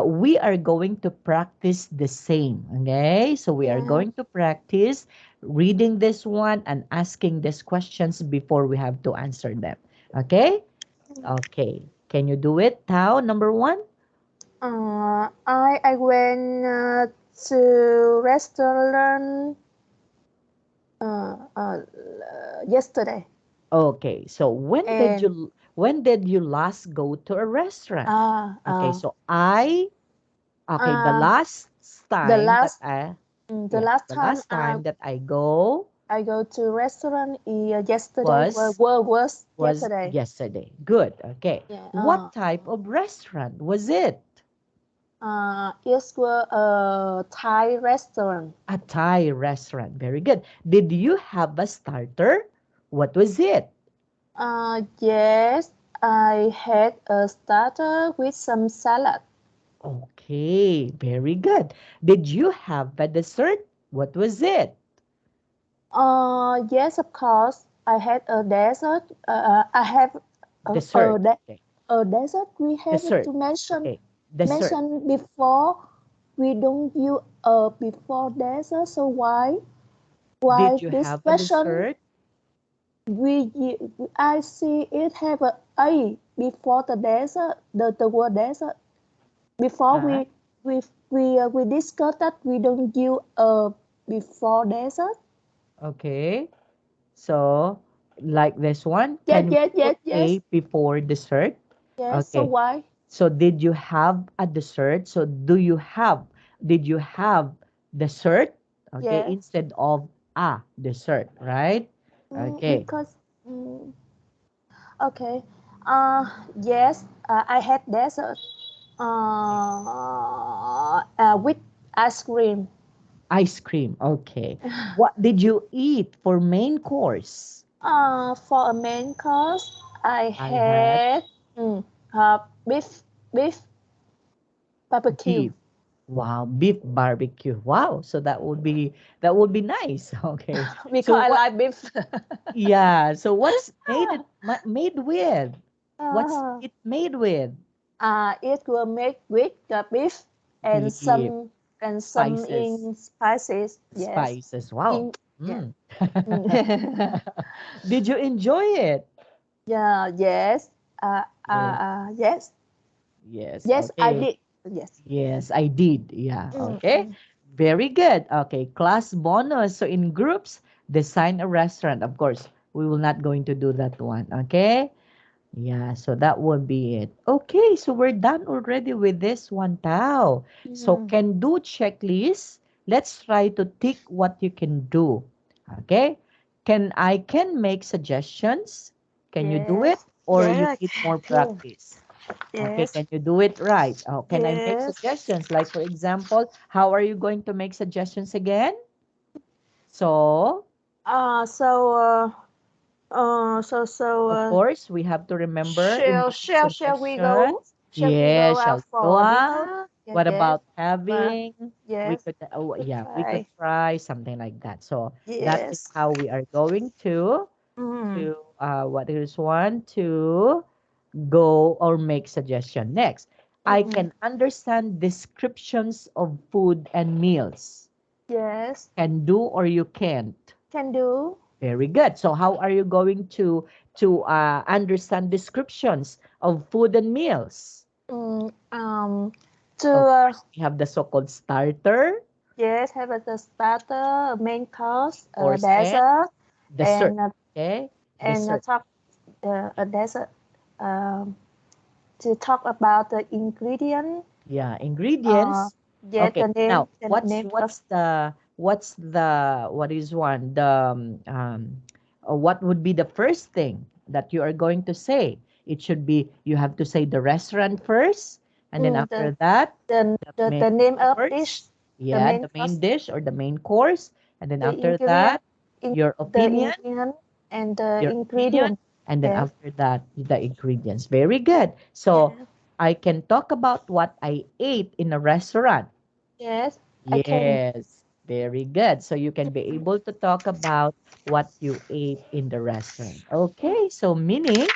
we are going to practice the same, okay? So we are yeah. going to practice reading this one and asking these questions before we have to answer them, okay? Mm. Okay, can you do it, Tao, number 1? I went to restaurant uh, uh, yesterday, Okay, so and when did you last go to a restaurant? uh, Okay, uh, so okay, uh, the last the yeah, last the time last time that I go to restaurant yesterday was was was yesterday. yesterday. Good. Okay. Yeah. What type of restaurant was it? It was a Thai restaurant. A Thai restaurant. Very good. Did you have a starter? What was it? Yes, I had a starter with some salad. Okay, very good. Did you have a dessert? What was it? Yes, of course. I had a dessert. I have Dessert. Okay. a dessert. We have Dessert. to Okay. Dessert. mention before. We don't use before dessert. So why Did you this have a question? dessert? I see it have a before the dessert. The word dessert. Before Huh? we discussed that we don't use before dessert. Okay. So, like this one, Yes, can we yes, put yes, a yes, before dessert? yes. So Okay. why? So did you have a dessert? So did you have dessert? Okay, Yes. instead of a dessert, right? Okay. Because mm, okay. Yes. I had dessert. With ice cream. Ice cream. Okay. What did you eat for main course? For a main course, I I had had beef beef barbecue beef. Wow, beef barbecue. Wow. So that would be nice. Okay. because So I what like beef. yeah, so what's made with? What's uh, it made with? it will make with the beef and Beef, some spices, in spices. Yes. spices. Wow. In yeah. Mm. Mm. Did you enjoy it? Yeah. Yes. Yeah. Yes. Yes. Yes, I Okay. did. Yes. Yes, I did. Yeah. Okay. Mm. Very good. Okay. Class bonus. So in groups, design a restaurant. Of course, we will not going to do that one. Okay. Yeah. So that would be it. Okay. So we're done already with this one, Tao. So Mm. can do checklist. Let's try to tick what you can do. Okay. I can make suggestions. Can you do it? Yes. Or you Yes, I need can more do. practice? Okay, Yes. can you do it right? Oh, can I make Yes. suggestions? Like, for example, how are you going to make suggestions again? So, Uh, so, uh, of course, we have to remember in making shall we go? suggestions. Shall we go Yes, shall out we go for out? dinner? Yes, What yes. about having? We Yes. could, oh, Good yeah, we could try. try something like that. So that is Yes. how we are going Mm. what is one, to go or make suggestion. Next, I Mm. can understand descriptions of food and meals. Yes. Can do or you can't. Can do. Very good. So how are you going to understand descriptions of food and meals? Mm. To Of course, we have the so-called starter, yes, have the starter, a main course, a course, and dessert, dessert. and Okay, dessert. talk a dessert. Um, to talk about the ingredient. Yeah, Uh, ingredients. yes, Okay, now the name of what is one the what would be the first thing that you are going to say? It should be you have to say the restaurant first, and then after that the main the name of dish, course. the Yeah, main the main course, dish or the main course, and then the after ingredient, that your the opinion, ingredient, and the your opinion, ingredient. and then Yes, after that, the ingredients. Very good. So yes, I can talk about what I ate in a restaurant. yes. I can. Yes, very good. So you can be able to talk about what you ate in the restaurant. Okay, so meaning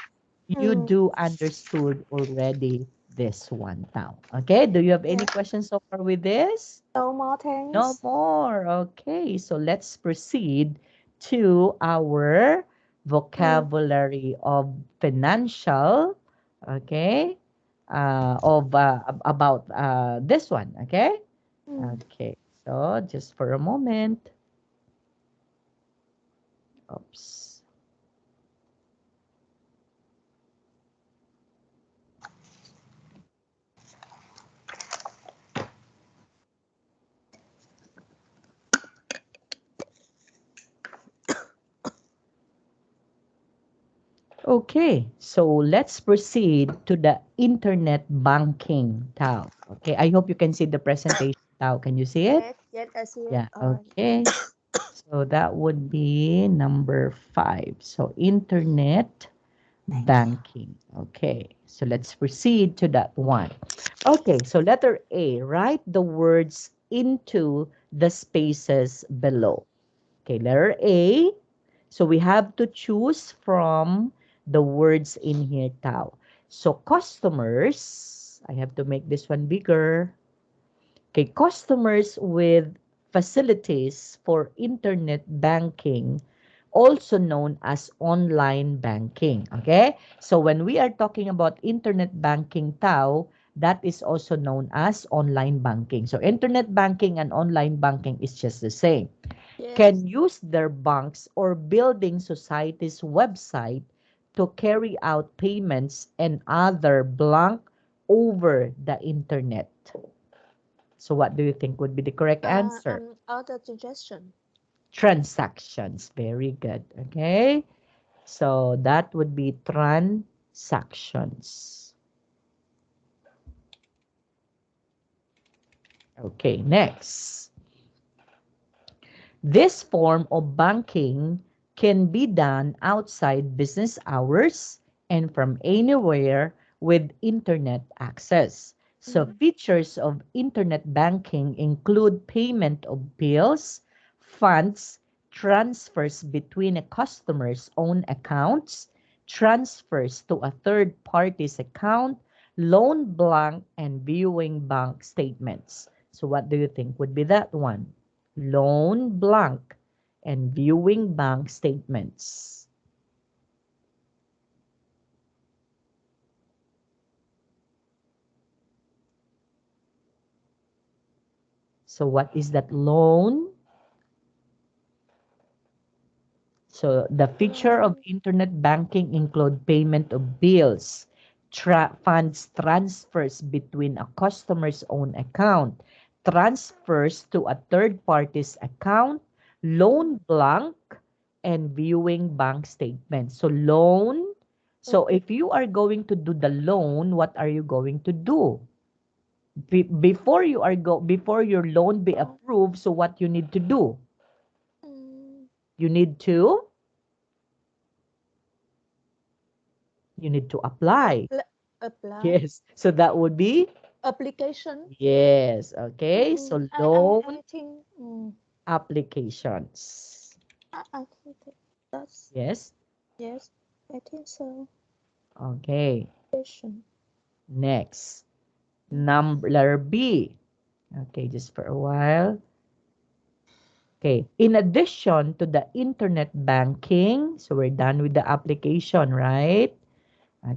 you Mm, do understood already this one now. Okay, do you have any yes. questions so far with this? No more No things. more. Okay, so let's proceed to our Mm, vocabulary of financial. Okay, about this one. Okay, mm. okay. So just for a moment. Oops. Okay, so let's proceed to the internet banking, Tao. Okay, I hope you can see the presentation, Tao. Can you see it? Yes, yes, I see it. Yeah, All right. okay. So that would be number 5. So internet Thank you. banking. Okay, so let's proceed to that one. Okay, so letter A, write the words into the spaces below. Okay, letter A. So we have to choose from the words in here, Tao. So customers, I have to make this one bigger. Okay, customers with facilities for internet banking, also known as online banking. Okay, so when we are talking about internet banking, Tao, that is also known as online banking. So internet banking and online banking is just the same. Yes. Can use their banks or building societies website to carry out payments and other blank over the internet. So what do you think would be the correct answer? Other suggestion. Transactions. Very good. Okay. So that would be transactions. Okay, next. This form of banking can be done outside business hours and from anywhere with internet access. So Mm. features of internet banking include payment of bills, funds, transfers between a customer's own accounts, transfers to a third party's account, loan blank, and viewing bank statements. So what do you think would be that one? Loan blank and viewing bank statements. So what is that? Loan. So the feature of internet banking include payment of bills, funds transfers between a customer's own account, transfers to a third party's account, loan blank, and viewing bank statements. So loan. So if you are going to do the loan, what are you going to do? Before your loan be approved, so what you need to do? You need to apply. Apply. Yes. So that would be Application. yes. Okay. So I loan think applications. I think that's Yes. yes. I think so. Okay. Application. Next. Number B. Okay, just for a while. Okay. In addition to the internet banking, so we're done with the application, right?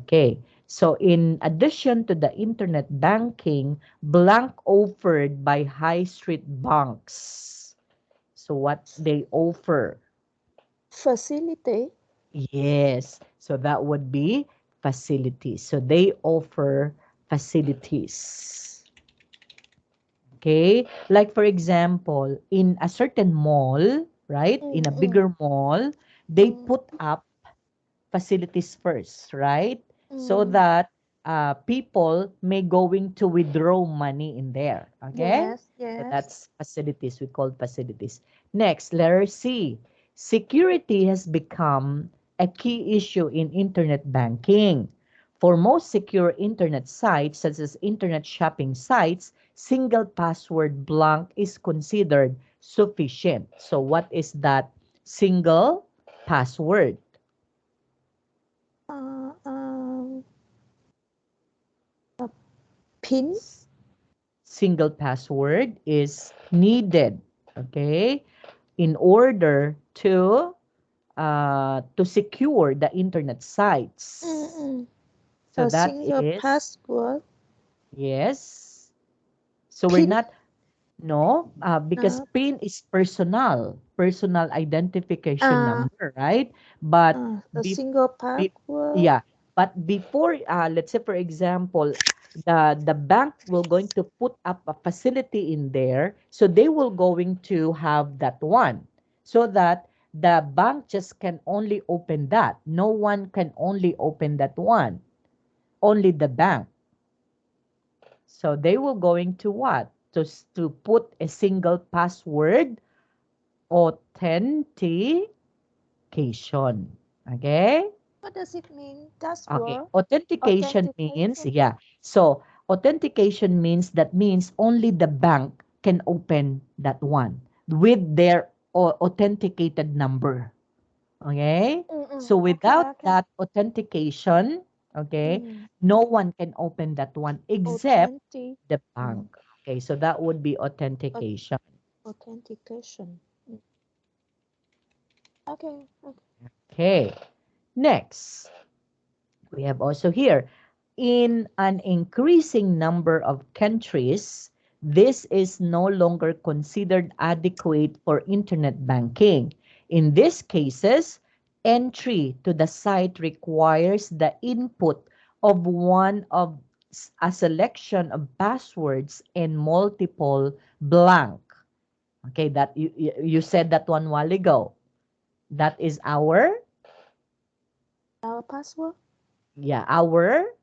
Okay. So in addition to the internet banking, blank offered by high street banks. So what they offer? Facility. Yes. So that would be facilities. So they offer facilities. Okay? Like for example, in a certain mall, right? In a bigger mall, they put up facilities first, right? So that people may going to withdraw money in there. Okay? Yes, So yes. that's facilities. We call facilities. Next, letter C. Security has become a key issue in internet banking. For most secure internet sites, such as internet shopping sites, single password blank is considered sufficient. So what is that single password? Uh, um, a pin. Single password is needed, okay, in order to secure the internet sites. So A that single is password. yes. So we're Pin. not no because Uh, PIN is personal identification uh, number, right? But a be, single be password. yeah, but before let's say for example the bank will going to put up a facility in there, so they will going to have that one, so that the bank just can only open that. No one can only open that one, only the bank. So they will going to what? To put a single password authentication. Okay? What does it mean? Okay. Password. Authentication means, Authentication. yeah. So authentication means that means only the bank can open that one with their authenticated number. Okay? So Okay, without okay. that authentication, okay, no one can open that one except Authentic. the bank. Okay, so that would be Au- authentication. Authentication. Okay, okay. Okay, next, we have also here, in an increasing number of countries, this is no longer considered adequate for internet banking. In these cases, entry to the site requires the input of one of a selection of passwords and multiple blank. Okay, that you said that one while ago. That is our, Our password. yeah, our,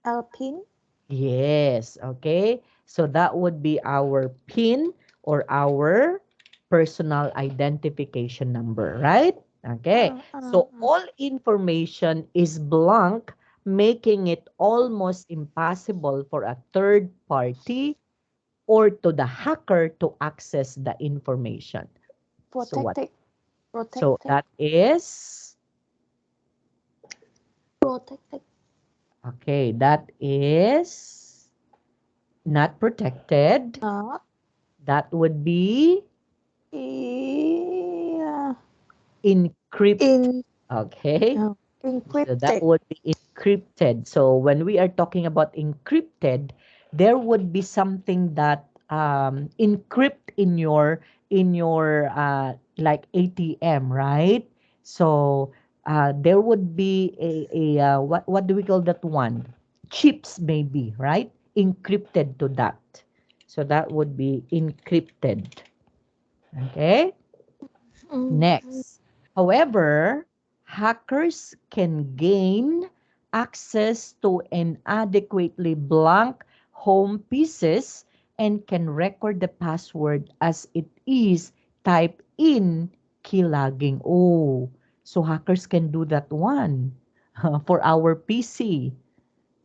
Our pin. yes, okay. So that would be our PIN or our personal identification number, right? Okay. So all information is blank, making it almost impossible for a third party or to the hacker to access the information. So what? Protected. So Protected. that is, Protected. okay, that is not protected. Not. That would be Yeah. encrypted. In. Okay. So that Encrypted. would be encrypted. So when we are talking about encrypted, there would be something that encrypt in your like ATM, right? So there would be a what do we call that one? Chips maybe, right? Encrypted to that. So that would be encrypted. Okay? Mm. Next. However, hackers can gain access to inadequately blank home pieces and can record the password as it is typed in keylogging. Oh, so hackers can do that one for our PC.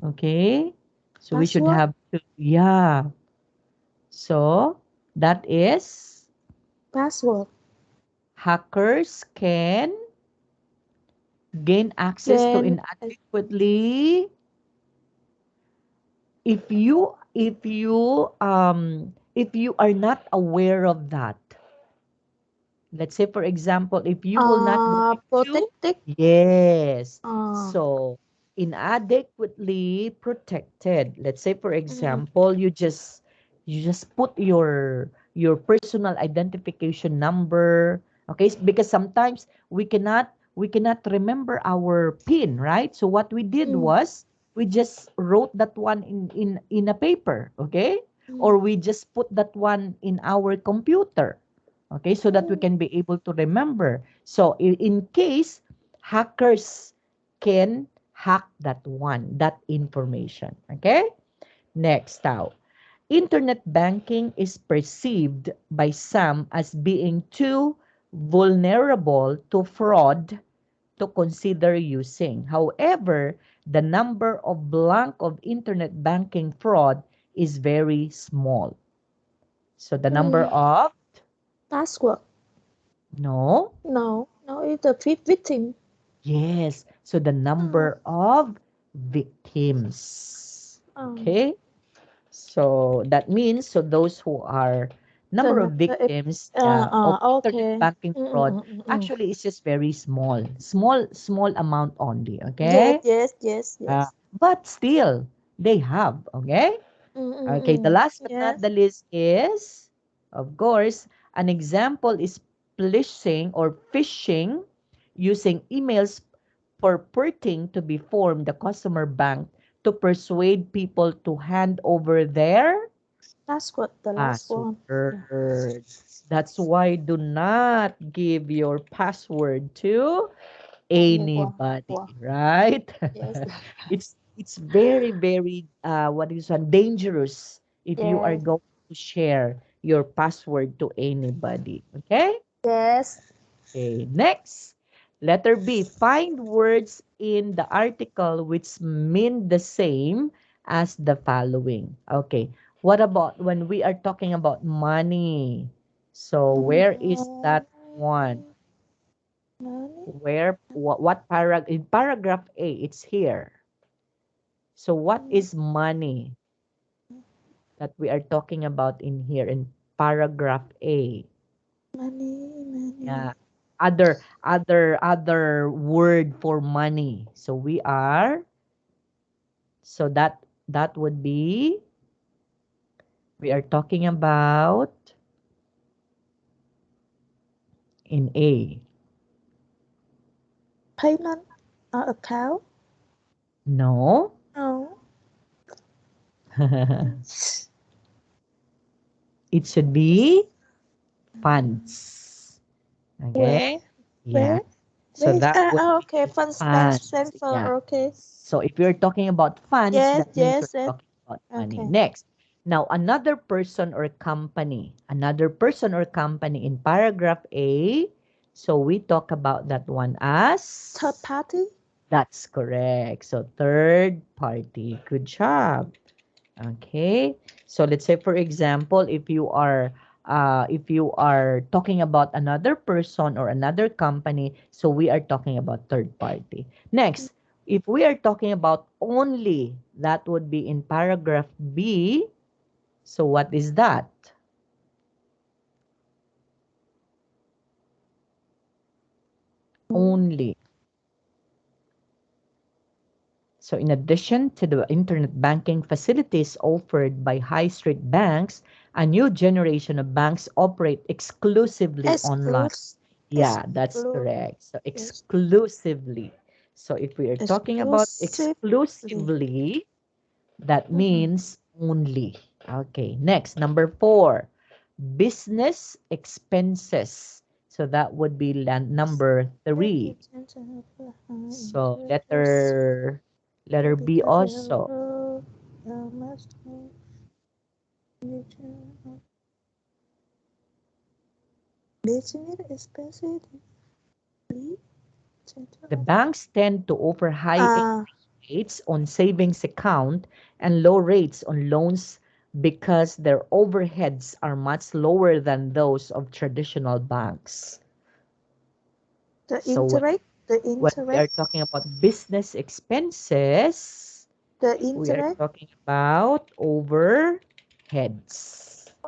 Okay? So we should Password. have to, yeah. So that is Password. hackers can gain access to Then inadequately if you are not aware of that. Let's say, for example, if you will not going to, protected. yes. Uh, So, inadequately protected. Let's say, for mm, example, you just put your personal identification number. Okay, because sometimes we cannot remember our PIN, right? So what we did mm, was we just wrote that one in a paper, okay? mm, Or we just put that one in our computer. Okay, so that we mm, can be able to remember. So in case hackers can hack that information. Okay? Next now. Internet banking is perceived by some as being too vulnerable to fraud to consider using. However, the number of blank of internet banking fraud is very small. So the number mm. of Password. no. No, no, it's the fifth victim. Yes. So the Oh, number of victims. um, Okay. So that means so those who are the number of if, victims, yeah, of internet okay. banking fraud actually is just very small. Small amount only. Yes, Okay. yes, yes, yes. But still they have. Okay. Okay. The last but not Yes, the least is, of course, an example is phishing using emails purporting to be from the customer bank to persuade people to hand over their that's what the last one. Yeah. password. That's why do not give your password to Anyone. anybody, Wow. right? Yes, It's very very what is one dangerous if you are yes, going to share your password to anybody. Okay? yes. Okay, next. Letter B. Find words in the article which mean the same as the following. Okay. What about when we are talking about money? So where is that one? Money, What paragraph? In paragraph A, it's here. So what is money that we are talking about in here in paragraph A? money. Yeah. Other word for money. So that would be we are talking about in A. Payment account. No. No. It should be funds. Where? Okay? Yeah. Where? So Where is that would be okay, fund funds. Yeah. transfer, okay. So if you're talking about funds, Yes, that means yes, you're yes. talking about money. Okay. Next. Now, another person or company in paragraph A. So we talk about that one Third as, party? that's correct. So third party. Good job. Okay. So let's say, for example, if you are talking about another person or another company, so we are talking about third party. Next, if we are talking about only, that would be in paragraph B. So what is that? Only. So in addition to the internet banking facilities offered by high street banks, a new generation of banks operate exclusively online. Exclus Yeah, that's exclu correct. So yes, exclusively. So if we are talking about exclusively. exclusively, that Mhm. means only. Okay, next, number 4, business expenses. So that would be number 3. So letter B also. Business expenses. The banks tend to offer high Ah, rates on savings account and low rates on loans because their overheads are much lower than those of traditional banks. the So the when we are interest, talking about business expenses, the we are interest talking about overheads.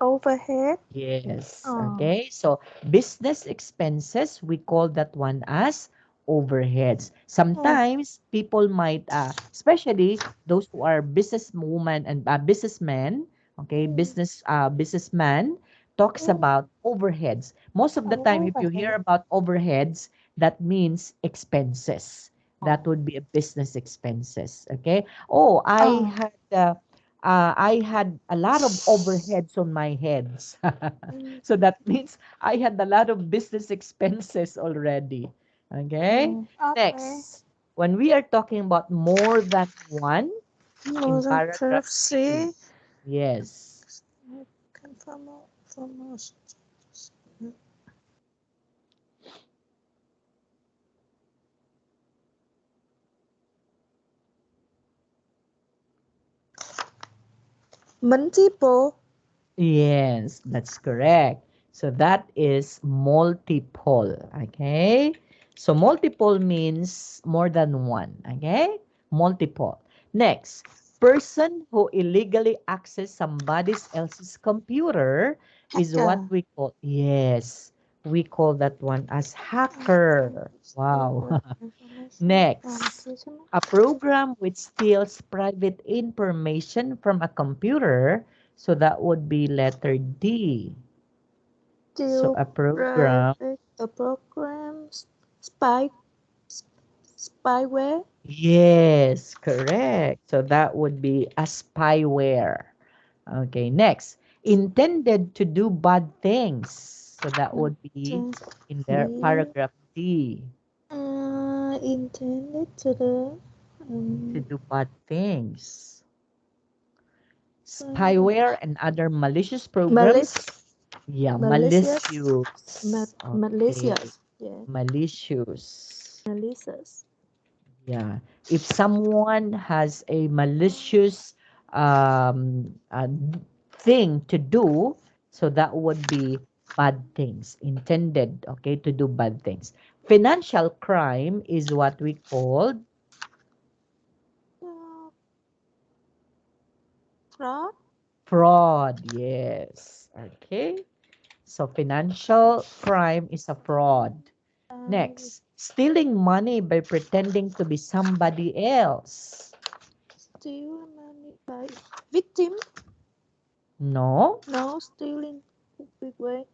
overhead. Yes. Oh, Okay. So business expenses, we call that one as overheads. oh, Sometimes people might, especially those who are businesswoman and businessmen, okay, mm, businessman talks mm, about overheads. Most of the time, if you hear overhead. about overheads, that means expenses. That Oh, would be a business expenses. Okay. Oh, oh, I had a lot of overheads on my heads. mm, So that means I had a lot of business expenses already. Okay? okay. Next, when we are talking about more than one More in than paragraph C, 12C. yes, Confirm, foremost. Multiple. yes, that's correct. So that is multiple. Okay? So multiple means more than one. Okay? Multiple. Next, person who illegally access somebody else's computer is what Hacker. we call, yes, we call that one as hacker. Wow. Store information from Next, system. a program which steals private information from a computer. So that would be letter D. So Still a program, private programs. Spy spyware. yes, correct. So that would be a spyware. Okay, next, intended to do bad things. So that would be in their Intended paragraph D, intended to the to um, do bad things. Spyware and other malicious programs. malicious Yeah, malicious malicious. Okay, malicious, yeah, malicious. malicious. Yeah. If someone has a malicious thing to do, so that would be bad things, intended, okay, to do bad things. Financial crime is what we call Uh, fraud. fraud. Yes. Okay. So financial crime is a fraud. uh, Next, stealing money by pretending to be somebody else. Steal money by victim. No. No, stealing big way.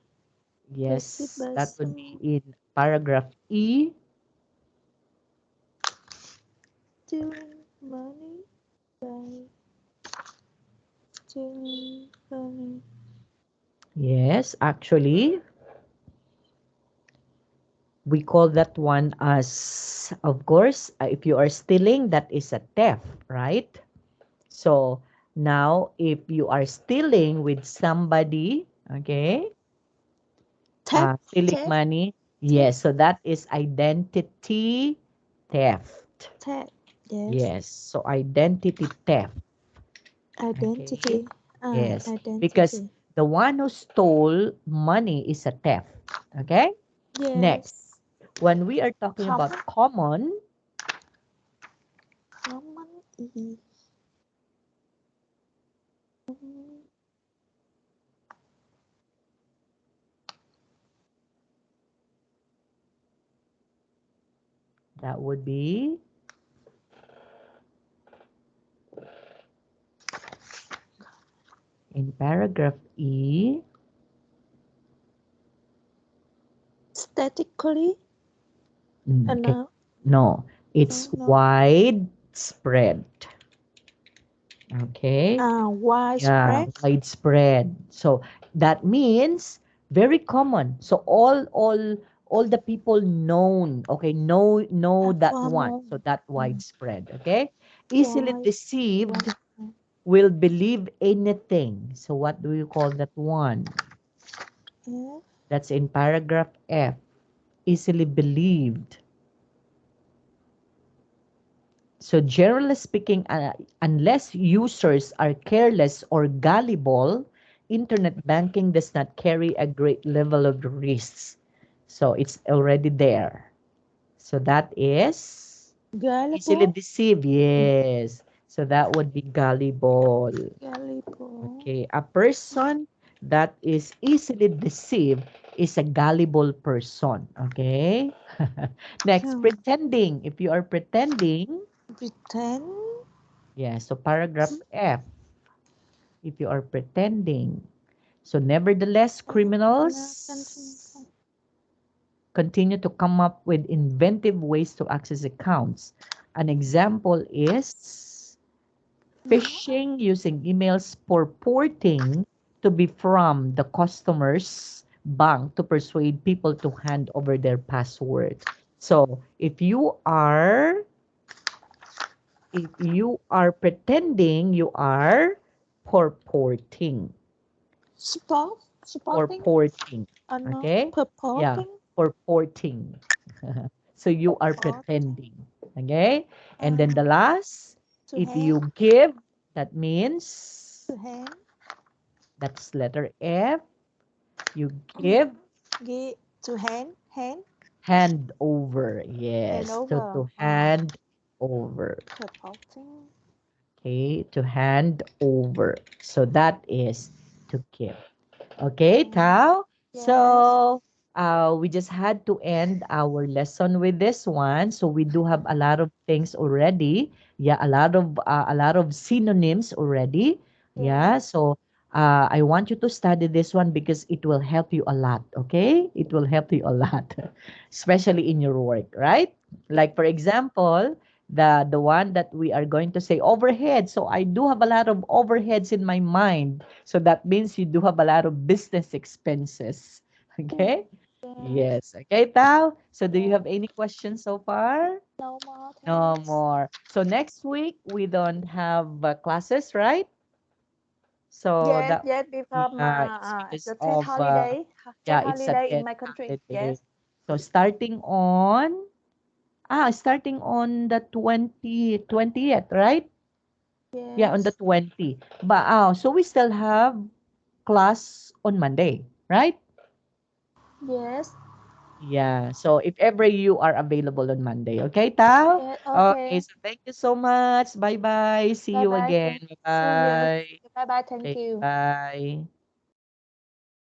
Received Yes, by that would be some. in paragraph E. Stealing money by stealing money. Yes, actually, we call that one as, of course, if you are stealing, that is a theft, right? So now, if you are stealing with somebody, okay, Theft, stealing theft, money, theft, yes, so that is identity theft. theft. Yes. Yes, so identity theft. Okay. Identity. Yes, because Identity. the one who stole money is a theft. Okay. Next, Yes. when we are talking about Common. common, Common is. that would be In paragraph E, Statically. okay, No. no, it's No. widespread. Okay. Yeah, Widespread. widespread. So that means very common. So all the people known, okay, know that one. Formal. So that widespread, okay? Easily Wide. deceived Widespread. will believe anything. So what do you call that one? F. That's in paragraph F. Easily believed. So generally speaking, unless users are careless or gullible, internet banking does not carry a great level of risks. So it's already there. So that is easily Gullible. deceived. Yes. So that would be gullible. Gullible. Okay. A person that is easily deceived is a gullible person. Okay. Next, Hmm. pretending. If you are pretending, Pretend. yeah, so paragraph F, if you are pretending. So nevertheless, No, continue. criminals continue to come up with inventive ways to access accounts. An example is phishing using emails purporting to be from the customer's bank to persuade people to hand over their password. So if you are pretending, you are purporting. Supporting. Purporting. No. Okay? Yeah, Purporting. purporting. So you are Purporting. pretending. Okay? And then the Uh, last, to if hand. you give, that means To hand. that's letter F. You Give. give, Give. To hand. Hand. hand over. Hand Yes, over. to hand over. Purporting. Okay, to hand over. So that is to give. Okay, Tao. Yes. So we just had to end our lesson with this one. So we do have a lot of things already. Yeah, a lot of synonyms already. Yeah. Yes. So I want you to study this one because it will help you a lot. Okay, it will help you a lot, especially in your work, right? Like for example, the one that we are going to say overhead. So I do have a lot of overheads in my mind. So that means you do have a lot of business expenses. Okay? Yes. Yes. Okay, Tao? So do you Yes. have any questions so far? No more. No Thanks. more. So next week we don't have classes, right? So Yes. that Yes. Before it's because the Tet of holiday. yeah, Tet it's a holiday in dead my country. holiday. Yes. So starting on the 20th, right? Yeah, on the Yes. 20. But so we still have class on Monday, right? Yes. Yeah. So if ever you are available on Monday, okay, Tao? Yes. Okay, Okay. so thank you so much. Bye-bye. See Bye you bye. again. See you. Bye. Bye bye. Thank Okay, you. bye.